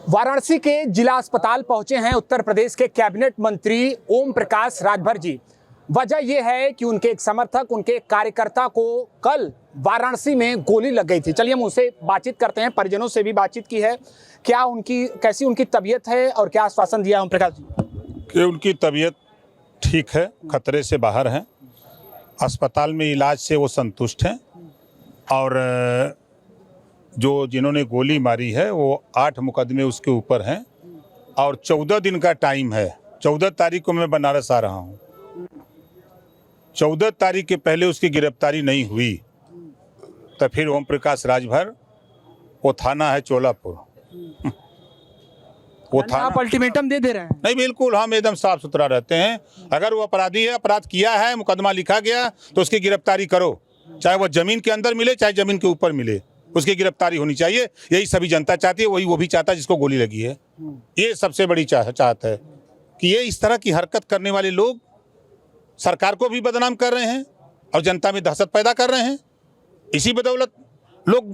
वाराणसी के जिला अस्पताल पहुंचे हैं उत्तर प्रदेश के कैबिनेट मंत्री ओम प्रकाश राजभर जी। वजह यह है कि उनके एक समर्थक, उनके एक कार्यकर्ता को कल वाराणसी में गोली लग गई थी। चलिए हम उनसे बातचीत करते हैं, परिजनों से भी बातचीत की है। कैसी उनकी तबीयत है और क्या आश्वासन दिया ओम प्रकाश जी? कि उनकी तबीयत ठीक है, खतरे से बाहर है, अस्पताल में इलाज से वो संतुष्ट हैं और जो जिन्होंने गोली मारी है वो 8 मुकदमे उसके ऊपर हैं और 14 दिन का टाइम है। 14 तारीख को मैं बनारस आ रहा हूँ। 14 तारीख के पहले उसकी गिरफ्तारी नहीं हुई तो फिर ओम प्रकाश राजभर, वो थाना है चोलापुर, वो थाना। आप अल्टीमेटम दे रहे हैं? नहीं, बिल्कुल, हम एकदम साफ सुथरा रहते हैं। अगर वो अपराधी है, अपराध किया है, मुकदमा लिखा गया तो उसकी गिरफ्तारी करो, चाहे वो जमीन के अंदर मिले चाहे जमीन के ऊपर मिले, उसकी गिरफ्तारी होनी चाहिए। यही सभी जनता चाहती है, वही वो भी चाहता है जिसको गोली लगी है। ये सबसे बड़ी चाहत है कि ये इस तरह की हरकत करने वाले लोग सरकार को भी बदनाम कर रहे हैं और जनता में दहशत पैदा कर रहे हैं। इसी बदौलत लोग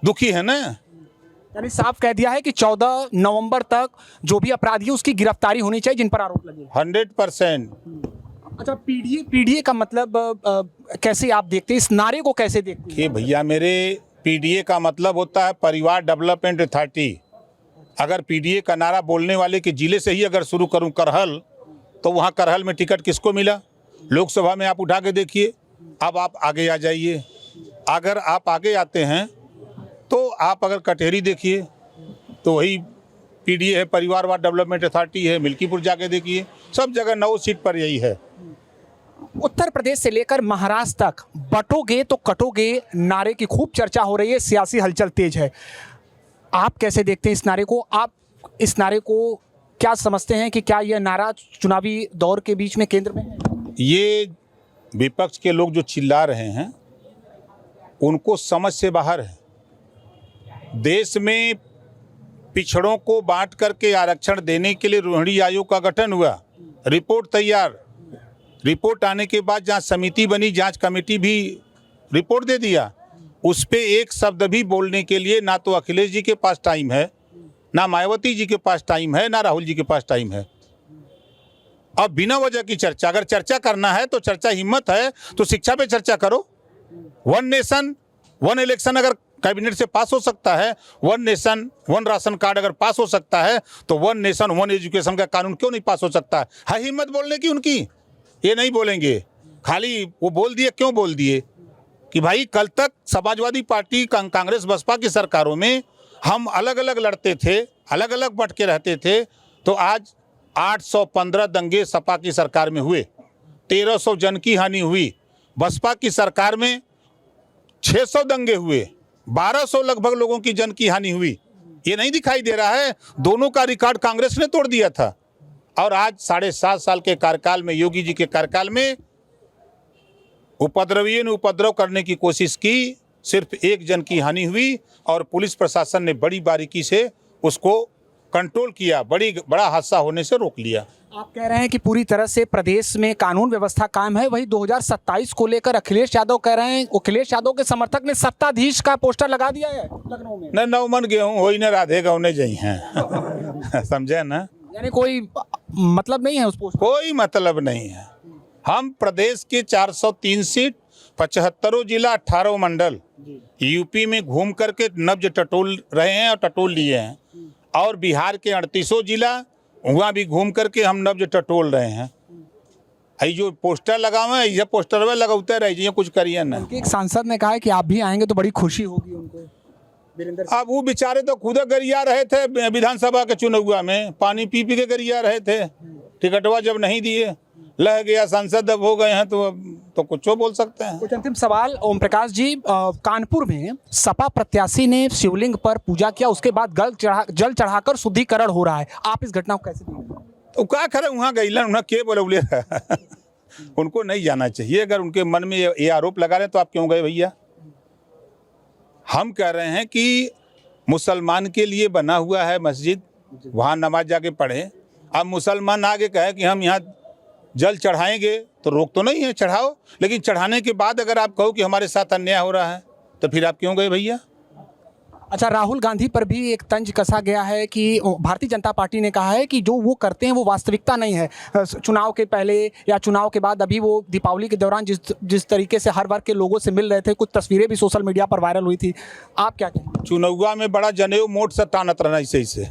दुखी है ना। यानी साफ कह दिया है कि 14 नवंबर तक जो भी अपराधी है उसकी गिरफ्तारी होनी चाहिए जिन पर आरोप लगे। 100%। अच्छा, पीडीए का मतलब कैसे आप देखते हैं, इस नारे को कैसे देखते हैं? कि भैया मेरे, पीडीए का मतलब होता है परिवार डेवलपमेंट अथॉरिटी। अगर पीडीए का नारा बोलने वाले के जिले से ही अगर शुरू करूं करहल, तो वहां करहल में टिकट किसको मिला? लोकसभा में आप उठा के देखिए। अब आप आगे आ जाइए, अगर आप आगे आते हैं तो आप अगर कटहरी देखिए तो वही पीडीए है, परिवार डेवलपमेंट अथॉरिटी है। मिल्कीपुर जाके देखिए, सब जगह 9 सीट पर यही है। उत्तर प्रदेश से लेकर महाराष्ट्र तक बटोगे तो कटोगे नारे की खूब चर्चा हो रही है, सियासी हलचल तेज है। आप कैसे देखते हैं इस नारे को? आप इस नारे को क्या समझते हैं कि क्या यह नारा चुनावी दौर के बीच में केंद्र में है? ये विपक्ष के लोग जो चिल्ला रहे हैं उनको समझ से बाहर है। देश में पिछड़ों को बांट करके आरक्षण देने के लिए रोहिणी आयोग का गठन हुआ, रिपोर्ट तैयार, रिपोर्ट आने के बाद जहाँ समिति बनी, जांच कमेटी भी रिपोर्ट दे दिया। उस पे एक शब्द भी बोलने के लिए ना तो अखिलेश जी के पास टाइम है, ना मायावती जी के पास टाइम है, ना राहुल जी के पास टाइम है। अब बिना वजह की चर्चा, अगर चर्चा करना है तो चर्चा, हिम्मत है तो शिक्षा पे चर्चा करो। 1 नेशन 1 इलेक्शन अगर कैबिनेट से पास हो सकता है, 1 नेशन 1 राशन कार्ड अगर पास हो सकता है, तो 1 नेशन 1 एजुकेशन का कानून क्यों नहीं पास हो सकता है? हिम्मत बोलने की उनकी। ये नहीं बोलेंगे, खाली वो बोल दिए। क्यों बोल दिए? कि भाई कल तक समाजवादी पार्टी, कांग्रेस, बसपा की सरकारों में हम अलग अलग लड़ते थे, अलग अलग बट के रहते थे, तो आज 815 दंगे सपा की सरकार में हुए, 1300 जन की हानि हुई। बसपा की सरकार में 600 दंगे हुए, 1200 लगभग लोगों की जन की हानि हुई। ये नहीं दिखाई दे रहा है? दोनों का रिकॉर्ड कांग्रेस ने तोड़ दिया था। और आज 7.5 साल के कार्यकाल में, योगी जी के कार्यकाल में, उपद्रवियों ने उपद्रव करने की कोशिश की, सिर्फ 1 जन की हानि हुई और पुलिस प्रशासन ने बड़ी बारीकी से उसको कंट्रोल किया, बड़ा हादसा होने से रोक लिया। आप कह रहे हैं कि पूरी तरह से प्रदेश में कानून व्यवस्था कायम है। वही 2027 को लेकर अखिलेश यादव कह रहे हैं, अखिलेश यादव के समर्थक ने सत्ताधीश का पोस्टर लगा दिया है लखनऊ में। न नौ मन गेहूँ हो न राधे गौने जई हैं। समझे ना? यानी कोई मतलब नहीं है उस पोस्टर? कोई मतलब नहीं है। हम प्रदेश के 403 सीट, 75 जिला, 18 मंडल यूपी में घूम करके नब्ज टटोल रहे हैं और टटोल लिए हैं, और बिहार के 38 जिला, वहाँ भी घूम करके हम नब्ज टटोल रहे हैं। ये जो पोस्टर लगावे, ये पोस्टर में लगाते रहिए, कुछ करिए ना। एक सांसद ने कहा है कि आप भी आएंगे तो बड़ी खुशी होगी उनको। अब वो बेचारे तो खुद गरिया रहे थे विधानसभा के चुनाव में, पानी पी पी के गरिया रहे थे। टिकटवा जब नहीं दिए, लह गया, सांसद अब हो गए हैं तो कुछ बोल सकते हैं। कुछ अंतिम सवाल ओम प्रकाश जी, कानपुर में सपा प्रत्याशी ने शिवलिंग पर पूजा किया, उसके बाद जल चढ़ाकर शुद्धिकरण हो रहा है। आप इस घटना को कैसे देखते हैं? तो क्या करे, वहाँ गईलन, उन्हें के बोले उनको नहीं जाना चाहिए। अगर उनके मन में ये आरोप लगा रहे तो आप क्यों गए भैया? हम कह रहे हैं कि मुसलमान के लिए बना हुआ है मस्जिद, वहाँ नमाज जाके पढ़े। अब मुसलमान आगे कहे कि हम यहाँ जल चढ़ाएंगे तो रोक तो नहीं है, चढ़ाओ। लेकिन चढ़ाने के बाद अगर आप कहो कि हमारे साथ अन्याय हो रहा है तो फिर आप क्यों गए भैया? अच्छा, राहुल गांधी पर भी एक तंज कसा गया है कि भारतीय जनता पार्टी ने कहा है कि जो वो करते हैं वो वास्तविकता नहीं है। चुनाव के पहले या चुनाव के बाद अभी वो दीपावली के दौरान जिस तरीके से हर वर्ग के लोगों से मिल रहे थे, कुछ तस्वीरें भी सोशल मीडिया पर वायरल हुई थी। आप क्या कहेंगे? चुनौआ में बड़ा जनेऊ मोट से तानत रहना ऐसे से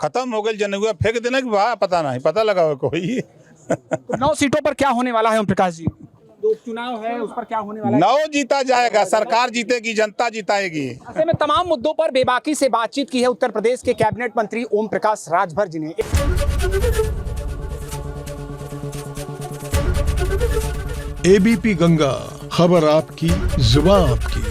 खत्म हो गई जनेऊआ फेंक देना कि वाह पता नहीं पता लगा हो कोई। तो 9 सीटों पर क्या होने वाला है ओम प्रकाश जी? जो चुनाव है उस पर क्या होने वाला है? 9 जीता जाएगा, सरकार जीतेगी, जनता जिताएगी। ऐसे में तमाम मुद्दों पर बेबाकी से बातचीत की है उत्तर प्रदेश के कैबिनेट मंत्री ओम प्रकाश राजभर जी ने। एबीपी गंगा, खबर आपकी, जुबान आपकी।